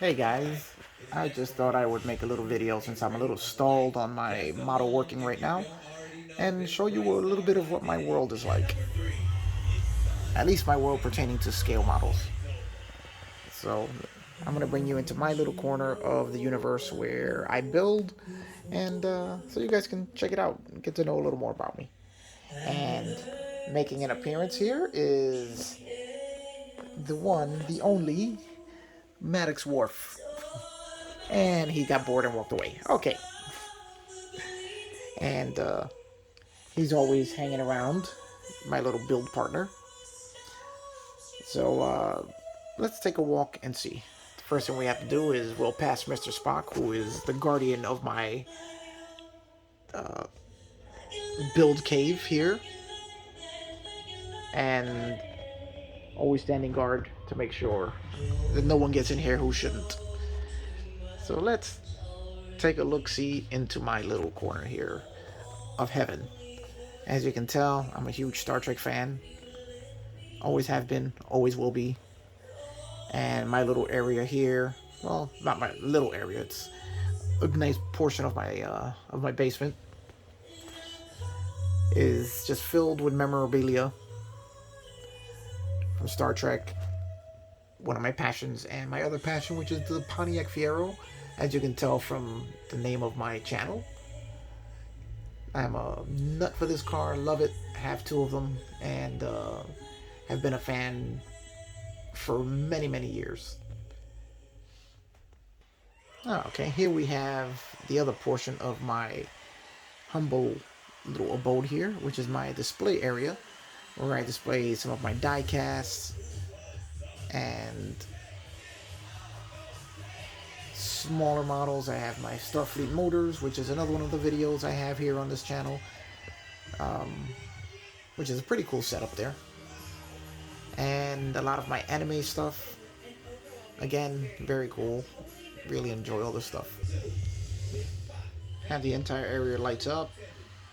Hey guys, I just thought I would make a little video since I'm a little stalled on my model working right now and show you a little bit of what my world is like. At least my world pertaining to scale models. So I'm going to bring you into my little corner of the universe where I build and so you guys can check it out and get to know a little more about me. And making an appearance here is the one, the only, Maddox Worf. And he got bored and walked away. Okay. And he's always hanging around, my little build partner. So let's take a walk and see. The first thing we have to do is we'll pass Mr. Spock, who is the guardian of my build cave here, and always standing guard to make sure that no one gets in here who shouldn't. So let's take a look-see into my little corner here of heaven. As you can tell, I'm a huge Star Trek fan. Always have been, always will be. And my little area here, well, not my little area, it's a nice portion of my basement, is just filled with memorabilia from Star Trek, one of my passions, and my other passion, which is the Pontiac Fiero, as you can tell from the name of my channel. I'm a nut for this car, love it, have two of them, and have been a fan for many, many years. Oh, okay, here we have the other portion of my humble little abode here, which is my display area, where I display some of my die casts and smaller models. I have my Starfleet motors, which is another one of the videos I have here on this channel, which is a pretty cool setup there. And a lot of my anime stuff. Again, very cool. Really enjoy all this stuff. Have the entire area lights up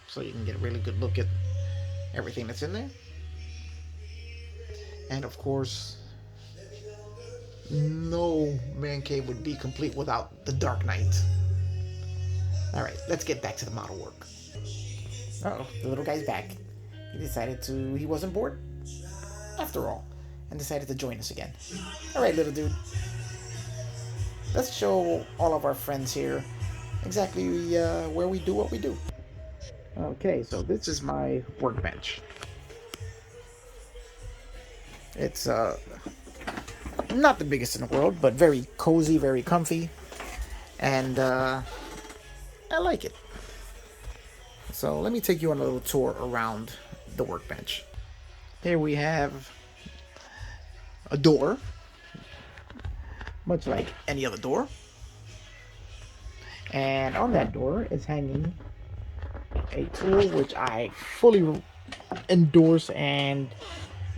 so you can get a really good look at everything that's in there. And of course, no man cave would be complete without the Dark Knight. Alright, let's get back to the model work. Uh-oh, the little guy's back. He wasn't bored after all, and decided to join us again. Alright, little dude. Let's show all of our friends here exactly where we do what we do. Okay, so this is my workbench. It's not the biggest in the world, but very cozy, very comfy, and I like it. So let me take you on a little tour around the workbench. Here we have a door, much like any other door. And on that door is hanging a tool which I fully endorse and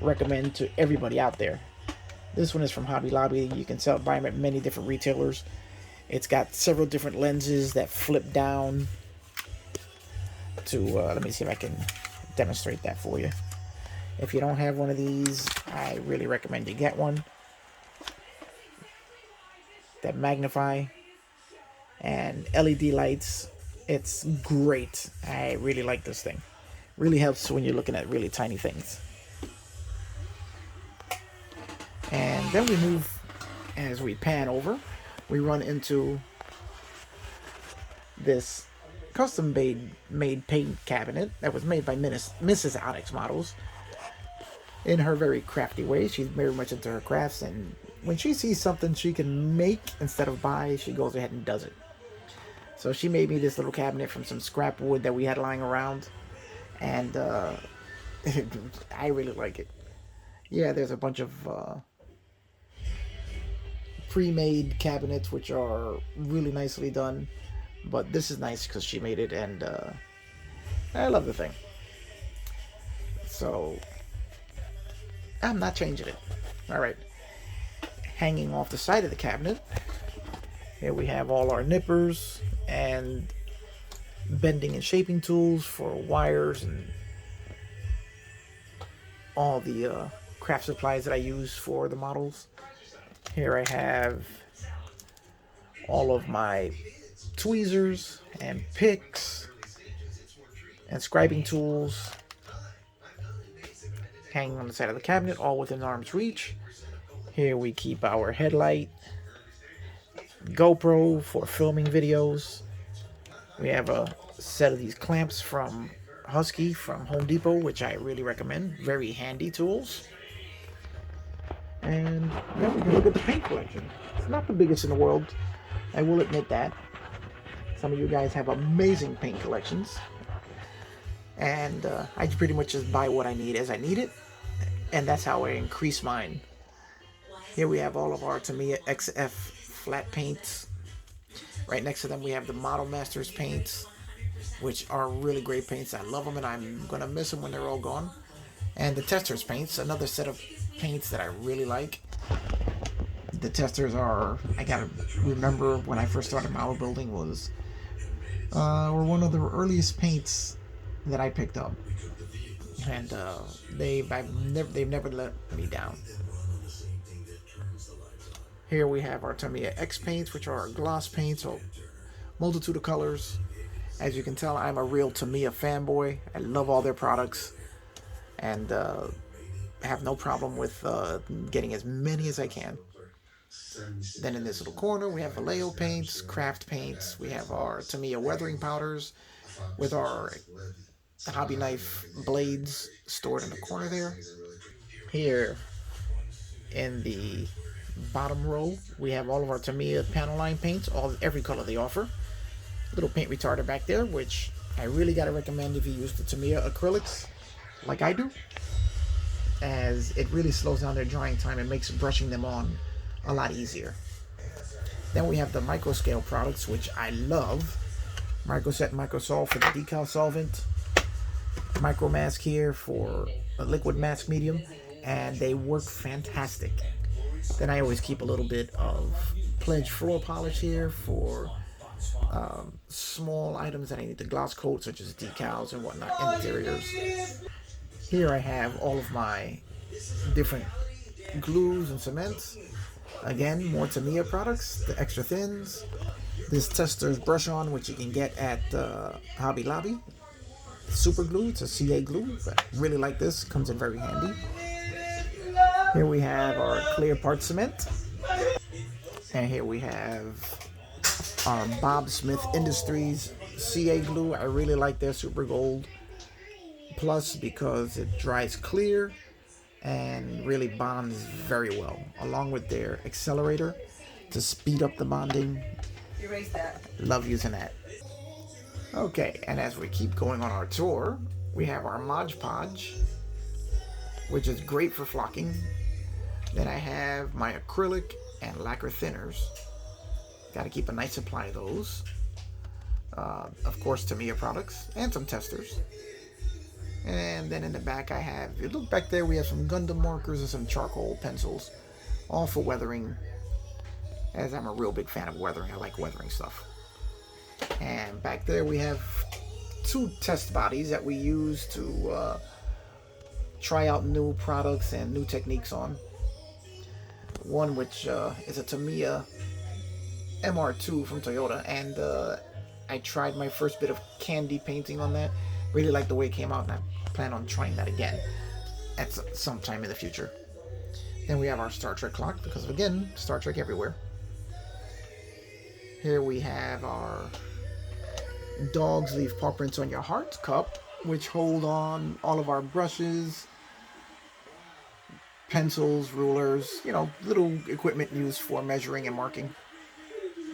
recommend to everybody out there. This one is from Hobby Lobby. You can buy them at many different retailers. It's got several different lenses that flip down to, let me see if I can demonstrate that for you. If you don't have one of these, I really recommend you get one. That magnify and LED lights. It's great. I really like this thing. Really helps when you're looking at really tiny things. And then we move, as we pan over, we run into this custom made paint cabinet that was made by Mrs. Onyx Models. In her very crafty way, she's very much into her crafts, and when she sees something she can make instead of buy, she goes ahead and does it. So she made me this little cabinet from some scrap wood that we had lying around, and I really like it. Yeah, there's a bunch of pre-made cabinets which are really nicely done, but this is nice because she made it, and I love the thing. So I'm not changing it. Alright, hanging off the side of the cabinet, here we have all our nippers and bending and shaping tools for wires and all the craft supplies that I use for the models. Here I have all of my tweezers and picks and scribing tools hanging on the side of the cabinet, all within arm's reach. Here we keep our headlight, GoPro for filming videos. We have a set of these clamps from Husky from Home Depot, which I really recommend. Very handy tools. And yeah, we can look at the paint collection. It's not the biggest in the world, I will admit that. Some of you guys have amazing paint collections. And I pretty much just buy what I need as I need it. And that's how I increase mine. Here we have all of our Tamiya XF flat paints. Right next to them we have the Model Masters paints, which are really great paints. I love them and I'm going to miss them when they're all gone. And the Testors paints, another set of paints that I really like. The Testors are, I gotta remember when I first started model building, were one of the earliest paints that I picked up. And they've never let me down. Here we have our Tamiya X paints, which are our gloss paints, so multitude of colors. As you can tell, I'm a real Tamiya fanboy. I love all their products, and have no problem with getting as many as I can. Then in this little corner, we have Vallejo paints, craft paints. We have our Tamiya weathering powders with our hobby knife blades stored in the corner there. Here in the bottom row, we have all of our Tamiya panel line paints, every color they offer. Little paint retarder back there, which I really gotta recommend if you use the Tamiya acrylics like I do, as it really slows down their drying time and makes brushing them on a lot easier. Then we have the micro scale products, which I love. Microset, Microsol for the decal solvent, Micro Mask here for a liquid mask medium, and they work fantastic. Then I always keep a little bit of Pledge floor polish here for small items that I need to gloss coat, such as decals and whatnot, interiors. Here I have all of my different glues and cements. Again, more Tamiya products, the extra thins. This Testors brush on, which you can get at Hobby Lobby. Super glue, it's a CA glue. I really like this, comes in very handy. Here we have our clear part cement. And here we have our Bob Smith Industries CA glue. I really like their Super Gold Plus because it dries clear and really bonds very well, along with their accelerator to speed up the bonding. Erase that. Love using that. Okay, and as we keep going on our tour, we have our Mod Podge, which is great for flocking. Then I have my acrylic and lacquer thinners. Got to keep a nice supply of those. Of course, Tamiya products and some Testors. And then in the back I have, if you look back there, we have some Gundam markers and some charcoal pencils, all for weathering, as I'm a real big fan of weathering. I like weathering stuff. And back there we have two test bodies that we use to try out new products and new techniques on. One which is a Tamiya MR2 from Toyota, and I tried my first bit of candy painting on that. Really like the way it came out, and I plan on trying that again at some time in the future. Then we have our Star Trek clock, because again, Star Trek everywhere. Here we have our Dogs Leave Paw Prints on Your Heart cup, which hold on all of our brushes, pencils, rulers, little equipment used for measuring and marking.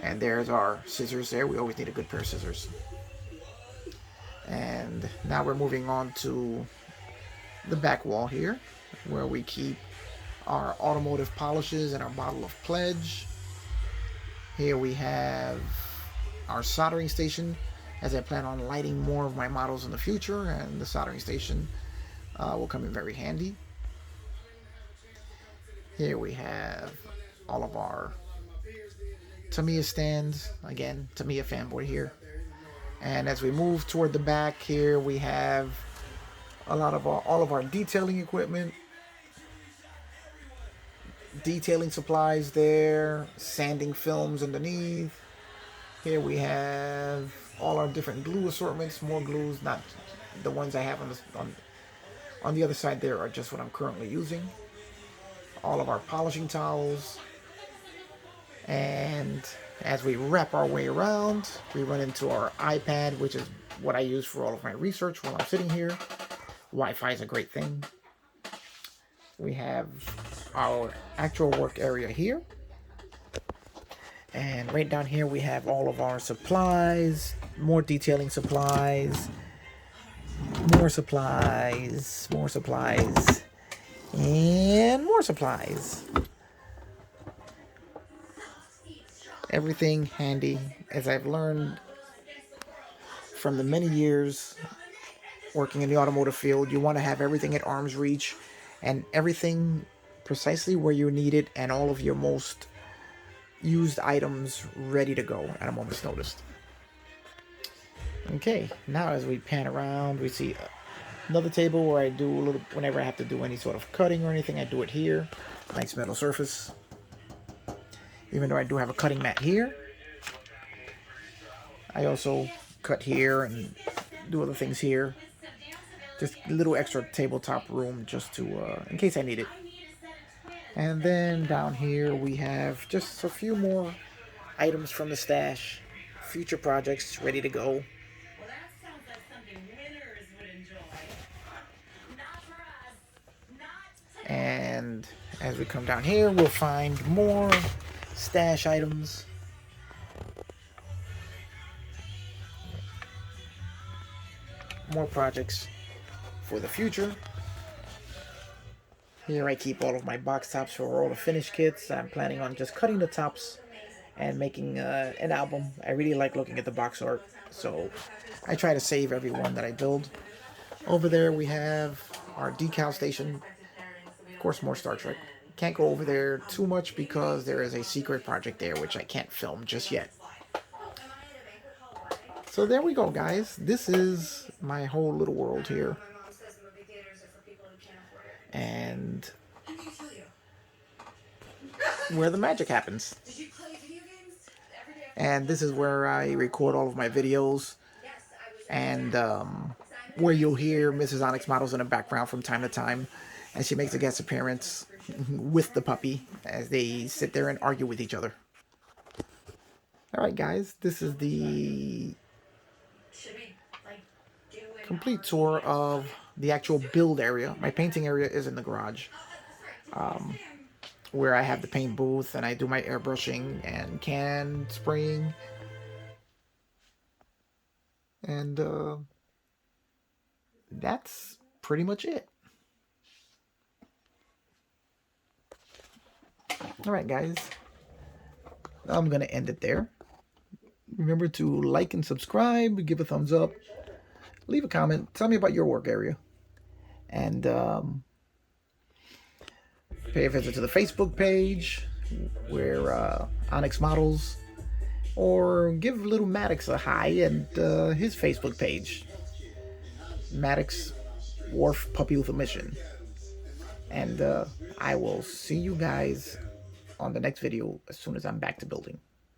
And there's our scissors there. We always need a good pair of scissors. And now we're moving on to the back wall here, where we keep our automotive polishes and our bottle of Pledge. Here we have our soldering station, as I plan on lighting more of my models in the future, and the soldering station will come in very handy. Here we have all of our Tamiya stands. Again, Tamiya fanboy here. And as we move toward the back here, we have all of our detailing equipment, detailing supplies there, sanding films underneath, Here we have all our different glue assortments, more glues, not the ones I have on the other side there are just what I'm currently using. All of our polishing towels. And as we wrap our way around, we run into our iPad, which is what I use for all of my research while I'm sitting here. Wi-Fi is a great thing. We have our actual work area here. And right down here we have all of our supplies, more detailing supplies, more supplies, more supplies, and more supplies. Everything handy, as I've learned from the many years working in the automotive field. You want to have everything at arm's reach and everything precisely where you need it, and all of your most used items ready to go at a moment's notice. Okay, now as we pan around, we see another table where I do a little, whenever I have to do any sort of cutting or anything, I do it here. Nice metal surface. Even though I do have a cutting mat here, I also cut here and do other things here. Just a little extra tabletop room just to, in case I need it. And then down here we have just a few more items from the stash. Future projects ready to go. And as we come down here, we'll find more stash items. More projects for the future. Here I keep all of my box tops for all the finished kits. I'm planning on just cutting the tops and making an album. I really like looking at the box art, so I try to save every one that I build. Over there we have our decal station. Of course, more Star Trek. Can't go over there too much because there is a secret project there which I can't film just yet. So there we go, guys. This is my whole little world here. And where the magic happens. And this is where I record all of my videos. And where you'll hear Mrs. Onix Models in the background from time to time. And she makes a guest appearance with the puppy as they sit there and argue with each other. Alright, guys. This is the complete tour of the actual build area. My painting area is in the garage, where I have the paint booth and I do my airbrushing and can spraying. And that's pretty much it. Alright, guys. I'm going to end it there. Remember to like and subscribe, give a thumbs up, leave a comment, tell me about your work area. And pay a visit to the Facebook page, where Onix Models, or give little Maddox a hi and his Facebook page, Maddox Worf Puppy with a Mission. And I will see you guys on the next video as soon as I'm back to building.